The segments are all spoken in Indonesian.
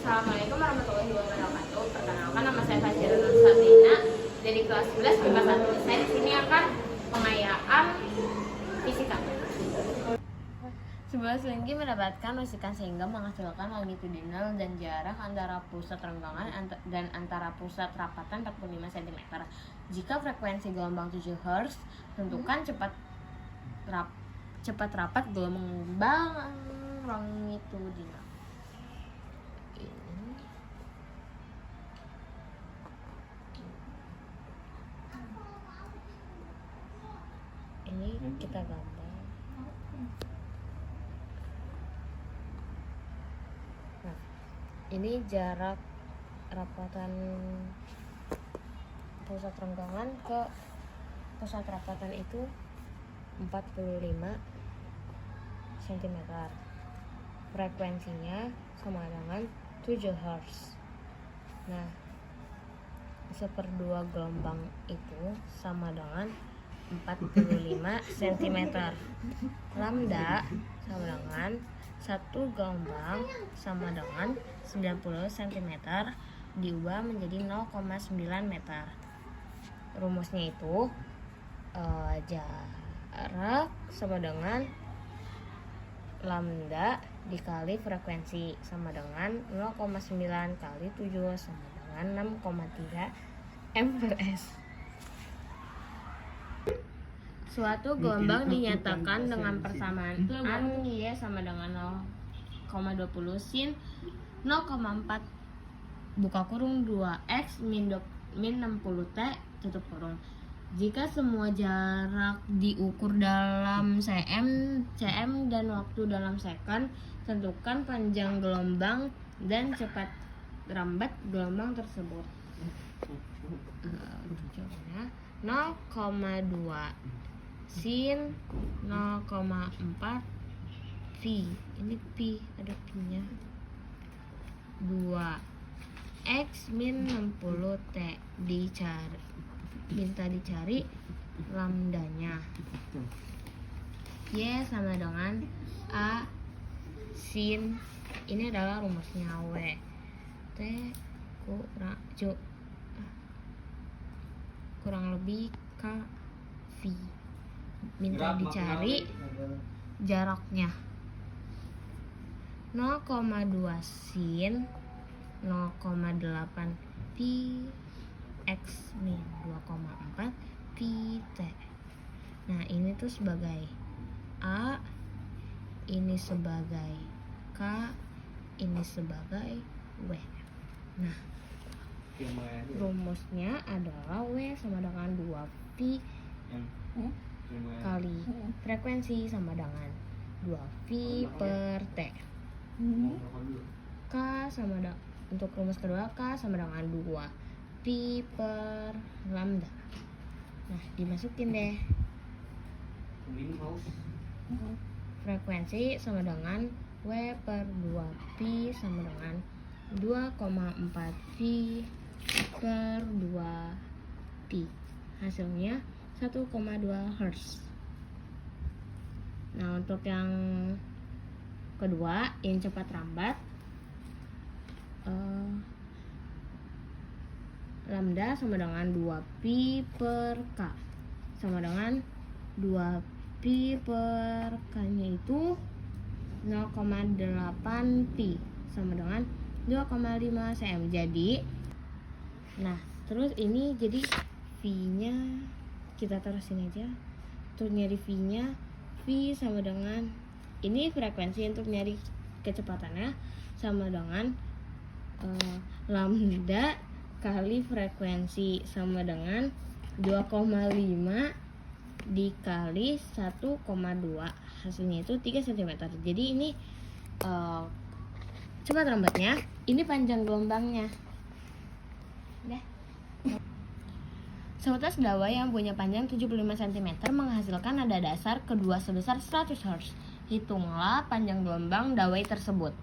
Assalamualaikum warahmatullahi wabarakatuh. Perkenalkan, nama saya Fajira Nur Sabrina dari kelas 11 IPA 1. Saya di sini akan pengayaan fisika. Sebuah selingki mendapatkan rusikan sehingga menghasilkan longitudinal dan jarak antara pusat renggangan dan antara pusat rapatan 45 cm. Jika frekuensi gelombang 7 Hz, tentukan cepat rapat gelombang longitudinal. Ini kita gambar. Nah, ini jarak rapatan pusat renggangan ke pusat rapatan itu 45 cm. Frekuensinya sama dengan 7 Hz. Nah, 1/2 gelombang itu sama dengan 45 cm. Lambda sama dengan 1 gelombang sama dengan 90 cm diubah menjadi 0,9 meter. Rumusnya itu jarak sama dengan lambda dikali frekuensi sama dengan 0,9 kali 7 sama dengan 6,3 m/s. Suatu gelombang dinyatakan dengan persamaan Y sama dengan 0,20 sin 0,4 buka kurung 2x min 60 t tutup kurung. Jika semua jarak diukur dalam cm dan waktu dalam sekon, tentukan panjang gelombang dan cepat rambat gelombang tersebut. Jawabannya 0,2 sin 0,4 pi. Ini pi, ada pi-nya. 2x min 60 t minta dicari lambdanya. Y sama dengan A sin, ini adalah rumusnya W, T kurang lebih K V. Minta dicari jaraknya. 0,2 sin 0,8 pi x min 2,4 pi t. Nah, ini tuh sebagai A, ini sebagai K, ini sebagai W. Nah, rumusnya adalah W sama dengan 2 pi kali frekuensi sama dengan 2 pi per T. K sama untuk rumus kedua, K sama dengan 2 pi per lambda. Nah, dimasukin deh. Frekuensi sama dengan W per 2 pi sama dengan 2,4 pi per 2 pi. Hasilnya 1,2 Hz. Nah, untuk yang kedua, yang cepat rambat, lambda sama dengan 2 pi per K sama dengan 2 pi per K nya itu 0,8 pi sama dengan 2,5 cm. Jadi, nah terus ini jadi V nya kita taruh sini aja. Untuk nyari V nya, V sama dengan, ini frekuensi untuk nyari kecepatannya sama dengan lambda kali frekuensi sama dengan 2,5 dikali 1,2, hasilnya itu 3 cm. Jadi ini cepat rambatnya, ini panjang gelombangnya. Seutas dawai yang punya panjang 75 cm menghasilkan nada dasar kedua sebesar 100 Hz. Hitunglah panjang gelombang dawai tersebut.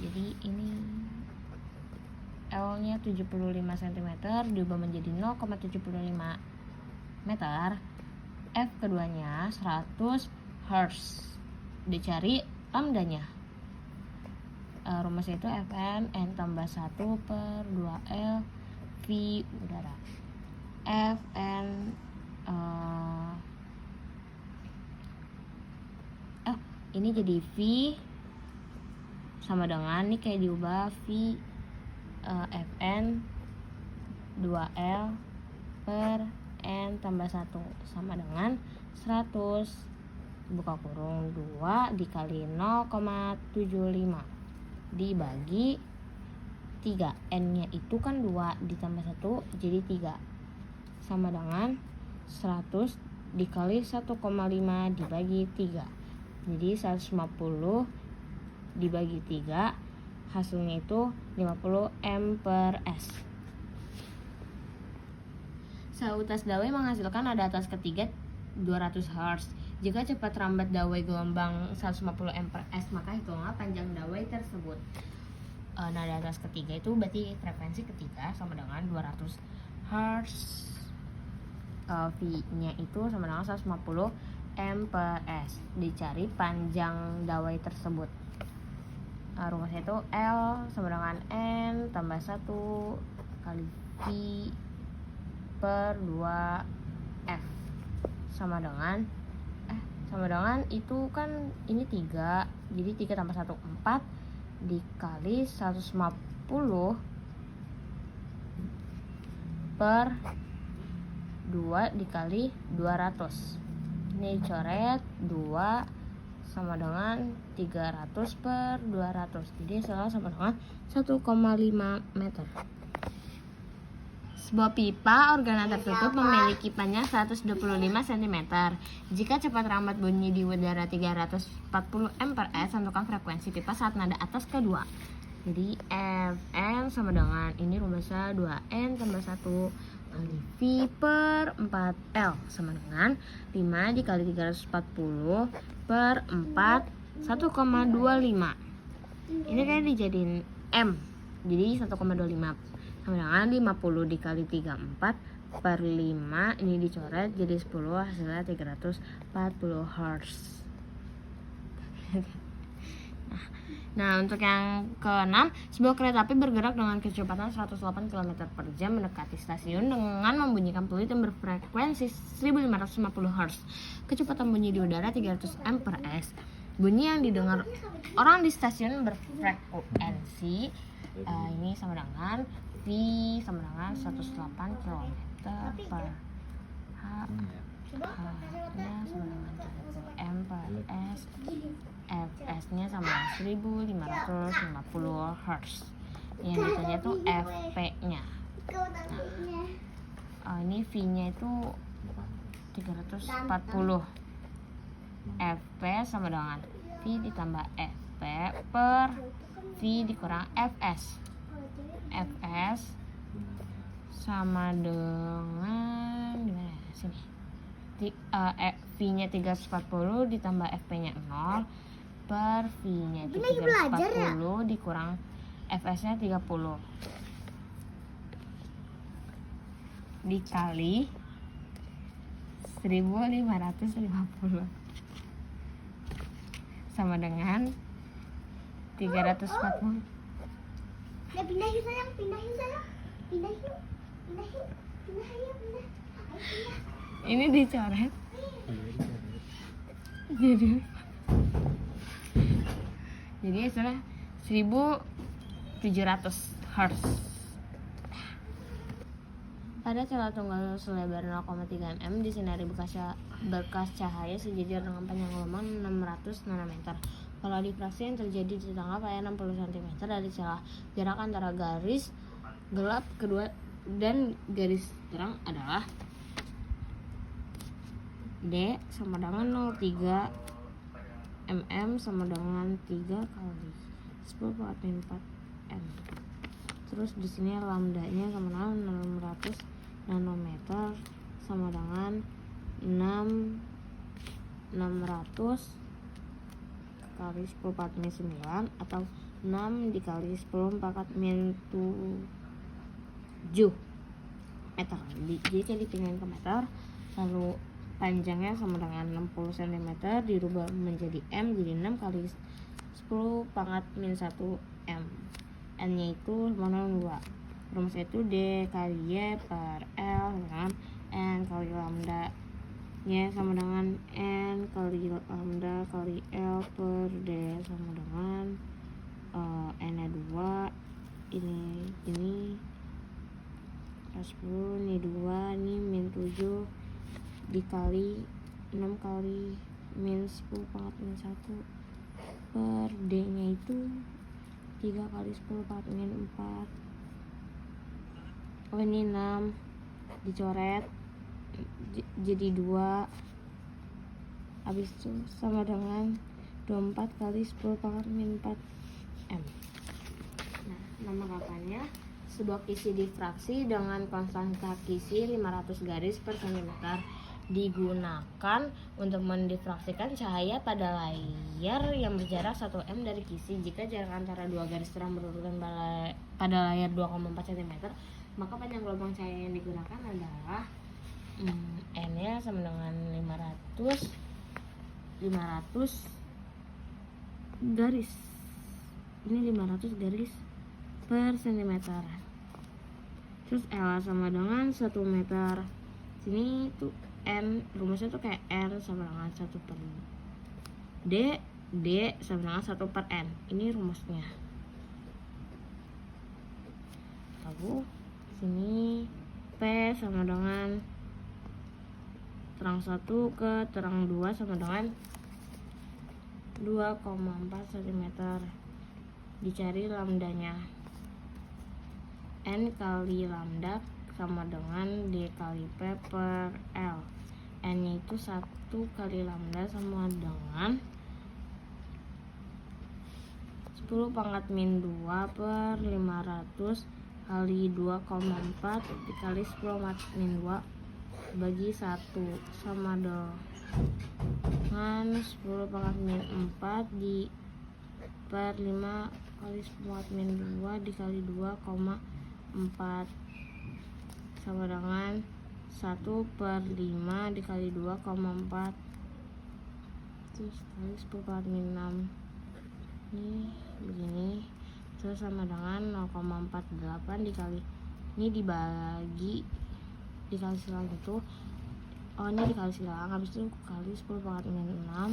Jadi ini L-nya 75 cm diubah menjadi 0,75 meter. F keduanya 100 Hz. Dicari lambdanya. rumusnya itu Fn N tambah 1 per 2L V udara. Fn ini jadi V sama dengan, ini kayak diubah V Fn 2L per N tambah 1 sama dengan 100 buka kurung 2 dikali 0,75 dibagi 3. N nya itu kan 2 ditambah 1 jadi 3 sama dengan 100 dikali 1,5 dibagi 3. Jadi 150 dibagi 3 hasilnya itu 50 M per S. Sautas dawai menghasilkan nada atas ketiga 200 Hz. Jika cepat rambat dawai gelombang 150 M per S, maka hitunglah panjang dawai tersebut. Nada atas ketiga itu berarti frekuensi ketiga sama dengan 200 Hz. V-nya itu sama dengan 150 M per S. Dicari panjang dawai tersebut. Rumusnya itu L sama dengan N tambah 1 kali V per 2F sama dengan itu kan ini 3, jadi 3 tambah 1 4 dikali 150 per 2 dikali 200. Ini dicoret 2 sama dengan 300 per 200. Jadi hasilnya sama dengan 1,5 meter. Sebuah pipa organa tertutup memiliki panjang 125 cm. Jika cepat rambat bunyi di udara 340 M per S, tentukan frekuensi pipa saat nada atas kedua. Jadi Fn sama dengan ini rumusnya 2N tambah 1 kali V per 4L sama dengan 5 dikali 340 per 4 1,25. Ini kayak dijadiin M, jadi 1,25 sama dengan 50 dikali 34 per 5, ini dicoret jadi 10, hasilnya 340 Hz. Nah, untuk yang ke-6, sebuah kereta api bergerak dengan kecepatan 108 km per jam mendekati stasiun dengan membunyikan peluit yang berfrekuensi 1550 Hz. Kecepatan bunyi di udara 300 M per S. Bunyi yang didengar orang di stasiun berfrekuensi ini sama dengan V sama dengan 108 km per H. H-nya sama dengan 30 M per S. Fs-nya sama 1550 Hz. Yang ditanya itu Fp-nya. Nah, ini V-nya itu 340. Fp sama dengan V ditambah Fp per V dikurang Fs. Fs sama dengan gimana ya? Sini. V-nya 340 ditambah Fp-nya 0 per V-nya itu 340 dikurang Fs-nya 30 dikali 1550 sama dengan 340. Pindah yuk sayang, pindah yuk. Ini dicoret jadi hasilnya 1700 Hz. Pada celah tunggal selebar 0,3 mm disinari berkas cahaya sejajar dengan panjang gelombang 600 nanometer. Kalau difraksi yang terjadi di tanggal pada 60 cm dari celah, jarak antara garis gelap kedua dan garis terang adalah D sama dengan 0,3 mm sama dengan 3 kali 10 pangkat 4 m. Terus di sini lambdanya sama dengan 600 nanometer sama dengan 600 kali 10 pangkat min 9 atau 6 dikali 10 pangkat min 7 meter. Jadi kayak dipindahin ke meter, lalu panjangnya sama dengan 60 cm dirubah menjadi M, jadi 6 kali 10 pangkat min 1 M. N-nya itu sama dengan 2. Rumusnya itu D kali Y per L dengan N kali lambda. Y sama dengan N kali lambda kali L per D sama dengan N-nya 2. Ini plus 10, ini 2, ini min 7 dikali 6 kali min 10 pangkat min 1 per D nya itu 3 kali 10 pangkat min 4. Oh ini 6 dicoret jadi 2, habis itu sama dengan 24 kali 10 pangkat min 4 M. Nah, nama kakaknya sebuah kisi difraksi dengan konstanta kisi 500 garis per cm digunakan untuk mendifraksikan cahaya pada layar yang berjarak 1 m dari kisi. Jika jarak antara dua garis terang berurutan pada layar 2,4 cm, maka panjang gelombang cahaya yang digunakan adalah n-nya sama dengan 500 garis. Ini 500 garis per cm. Terus L sama dengan 1 meter. Sini tuh N, rumusnya tuh kayak R sama dengan 1 per D sama dengan 1 per N. Ini rumusnya. Lalu sini P sama dengan terang 1 ke terang 2 sama dengan 2,4 cm. Dicari lambdanya. N kali lambda sama dengan D kali P per L. N nya itu 1 kali lambda sama dengan 10 pangkat min 2 per 500 kali 2,4 dikali 10 pangkat min 2 bagi 1 sama dengan 10 pangkat min 4 di per 5 kali 10 pangkat min 2 dikali 2,4 sama dengan 1 per 5 dikali 2,4 terus kali 10 pangkat min 6 ini begini, terus sama dengan 0,48 dikali ini dikali silang itu, ini dikali silang, habis itu kali 10 pangkat min 6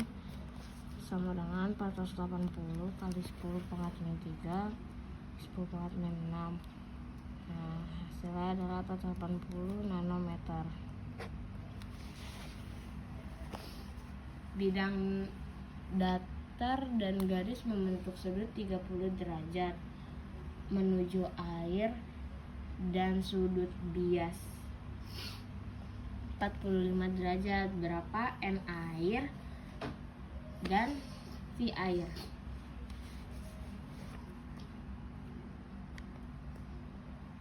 sama dengan 480 kali 10 pangkat min 3 10 pangkat min 6. Nah, hasilnya adalah 480 nanometer. Bidang datar dan garis membentuk sudut 30 derajat menuju air dan sudut bias 45 derajat. Berapa N air dan V air?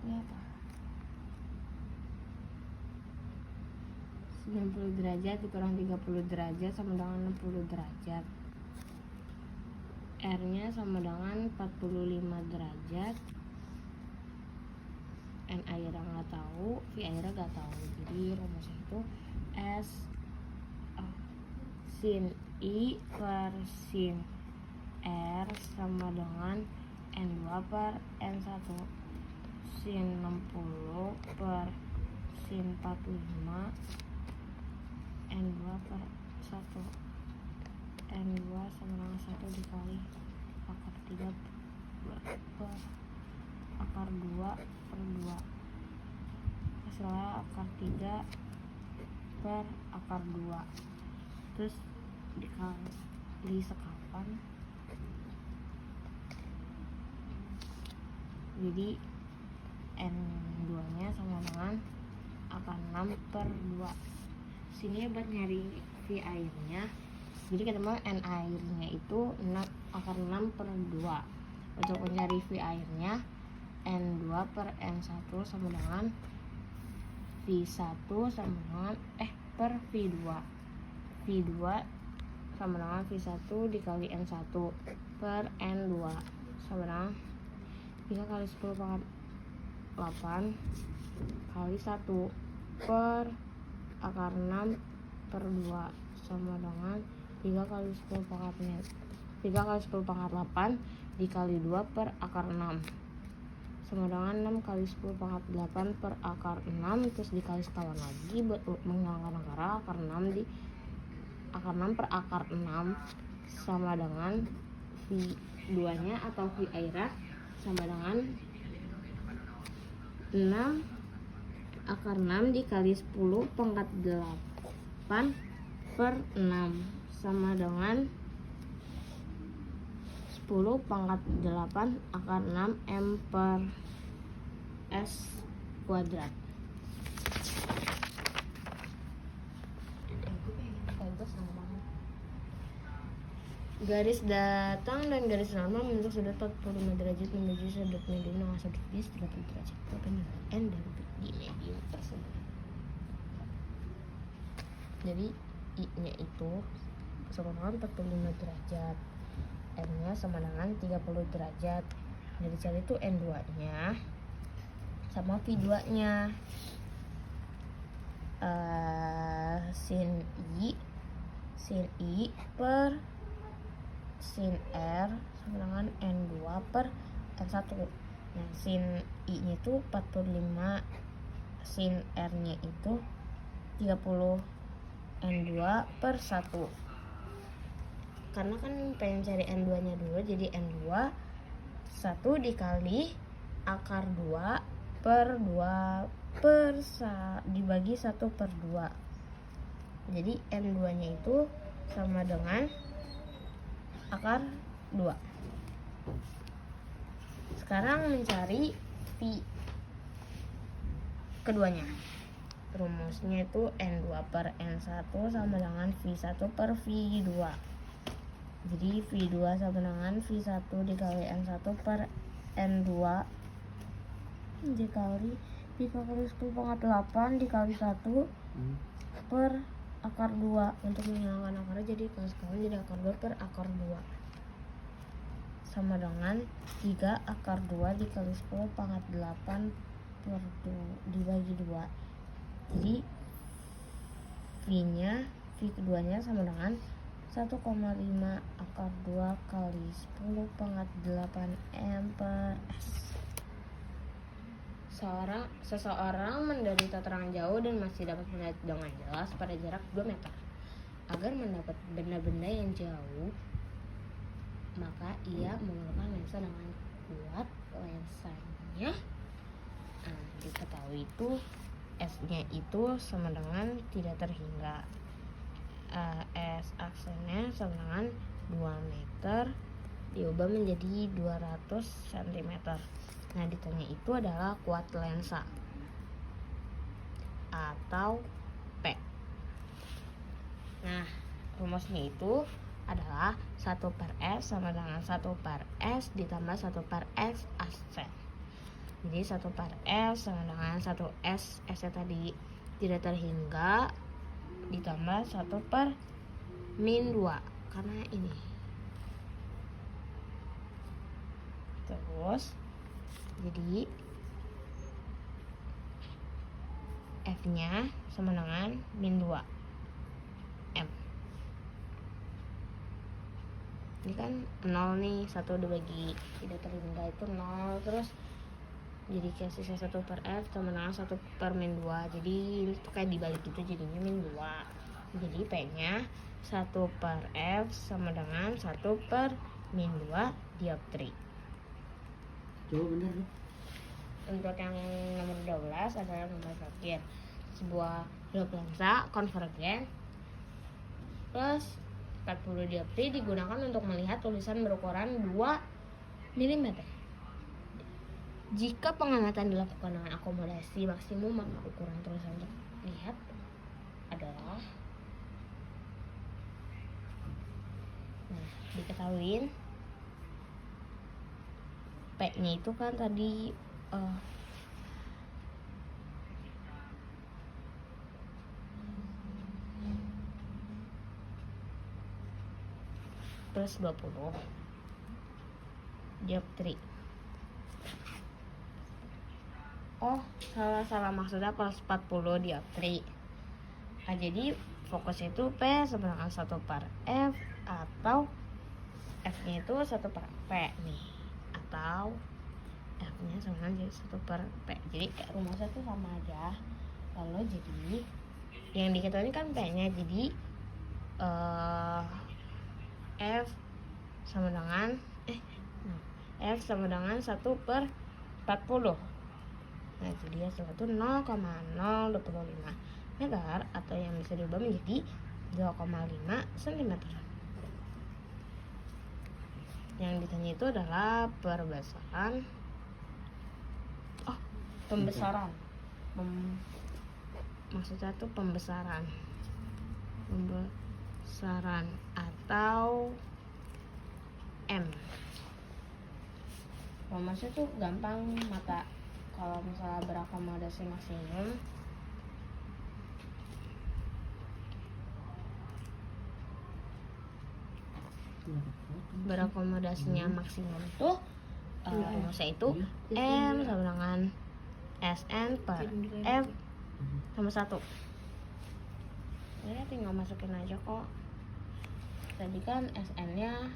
Ini apa? 90 derajat dikurang 30 derajat sama dengan 60 derajat. R nya sama dengan 45 derajat. N airnya nggak tahu, V airnya nggak tahu. Jadi rumusnya itu S sin I per sin R sama dengan N2 per N1. Sin 60 per sin 45 N2 per 1 N2 sama dengan 1 dikali akar 3 per akar 2 per 2, hasilnya akar 3 per akar 2, terus dikali sekapan, jadi N2 nya sama dengan akar 6 per 2. Sini buat nyari V airnya, jadi kita mau N airnya itu akar 6 per 2. Untuk mencari V airnya N2 per N1 sama dengan V1 sama dengan per V2. V2 sama dengan V1 dikali N1 per N2 sama dengan 3 kali 10 pangkat 8 kali 1 per akar 6 per 2 sama dengan 3 kali 10 pangkat 8 dikali 2 per akar 6 sama dengan 6 kali 10 pangkat 8 per akar 6, terus dikali sekawan lagi buat menghilangkan akar 6 di akar 6 per akar 6 sama dengan V2 nya atau V airat sama dengan 6 akar 6 dikali 10 pangkat 8 per 6 sama dengan 10 pangkat 8 akar 6 M per S kuadrat. Garis datang dan garis normal membentuk sudut 45 derajat menuju sudut medium dengan sudut bis 30 derajat. Perpendikular N dan B di medium tersebut. Jadi I-nya itu sama dengan 45 derajat, N-nya sama dengan 30 derajat. Jadi cari itu N2-nya sama V2-nya. Sin I per sin R sama dengan N2 per N1. Nah, sin I-nya itu 45, sin R-nya itu 30 N2 per 1. Karena kan pengen cari N2-nya dulu, jadi N2 1 dikali akar 2 per 2 per dibagi 1 per 2. Jadi N2-nya itu sama dengan akar 2. Sekarang mencari V keduanya. Rumusnya itu N2 per N1 sama dengan V1 per V2. Jadi V2 sama dengan V1 dikali N1 per N2 dikali 3 kali 10 pangkat 8 dikali 1 per akar 2. Untuk menghilangkan akarnya jadi sekali jadi akar 2 per akar 2 sama dengan 3 akar 2 dikali 10 pangkat 8 per 2 dibagi 2. Jadi V keduanya sama dengan 1,5 akar 2 kali 10 pangkat 8 M per S. Seseorang menderita terang jauh dan masih dapat melihat dengan jelas pada jarak 2 meter. Agar mendapat benda-benda yang jauh, maka ia memerlukan lensa dengan kuat. Lensanya diketahui itu S-nya itu sama dengan tidak terhingga. S aksennya sama dengan 2 meter diubah menjadi 200 cm. Nah, ditanya itu adalah kuat lensa atau P. Nah, rumusnya itu adalah 1 per S sama dengan 1 per S ditambah 1 per X aksen. Jadi 1 per S sama dengan 1 S nya tadi tidak terhingga ditambah 1 per min 2 karena ini. Terus jadi F nya sama dengan min 2 M. Ini kan 0 nih, 1 dibagi tidak terhingga itu 0, terus jadi kayak sisa 1 per F sama dengan 1 per min 2. Jadi ini tuh kayak dibalik gitu jadinya min 2. Jadi P nya 1 per F sama dengan 1 per min 2 dioptri. Coba bener nih. Untuk yang nomor 12 adalah nomor terakhir. Sebuah glob lensa konvergen plus 40 dioptri digunakan untuk melihat tulisan berukuran 2 mm. Jika pengamatan dilakukan dengan akomodasi maksimum, maka ukuran tulisan terlihat adalah diketahui P-nya itu kan tadi plus 20 dioptri. Oh, salah maksudnya plus 40 dioptri. Nah, jadi fokus itu P sama dengan 1 per F atau F-nya itu 1 per P nih. atau F nya sama dengan jadi 1 per P. Jadi kayak rumusnya tuh sama aja. Lalu jadi yang diketahui kan P nya, jadi F sama dengan F sama dengan 1 per 40. Nah itu dia, suatu 0,025 meter, atau yang bisa diubah menjadi 2,5 cm. Yang ditanya itu adalah pembesaran. Maksudnya tuh pembesaran atau M. Rumusnya tuh gampang mata. Kalau misalnya berakomodasi maksimum, berakomodasinya maksimum tuh rumusnya itu M sama dengan Sn per F sama 1. Ini tinggal masukin aja kok. Tadi kan Sn nya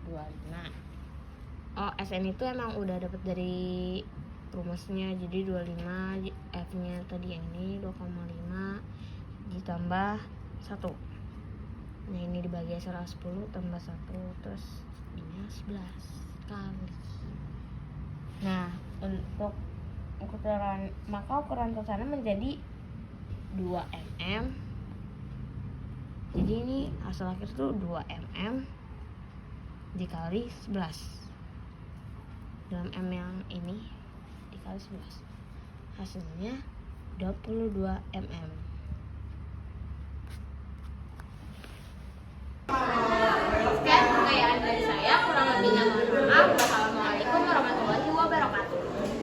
25. Sn itu emang udah dapet dari rumusnya, jadi 25, F nya tadi yang ini 2,5 ditambah 1. Nah ini dibagi 10 tambah 1, terus ini 11 kali. Nah untuk ukuran kesana menjadi 2 mm. Jadi ini hasil akhir itu 2 mm dikali 11. Dalam M yang ini dikali 11, hasilnya 22 mm.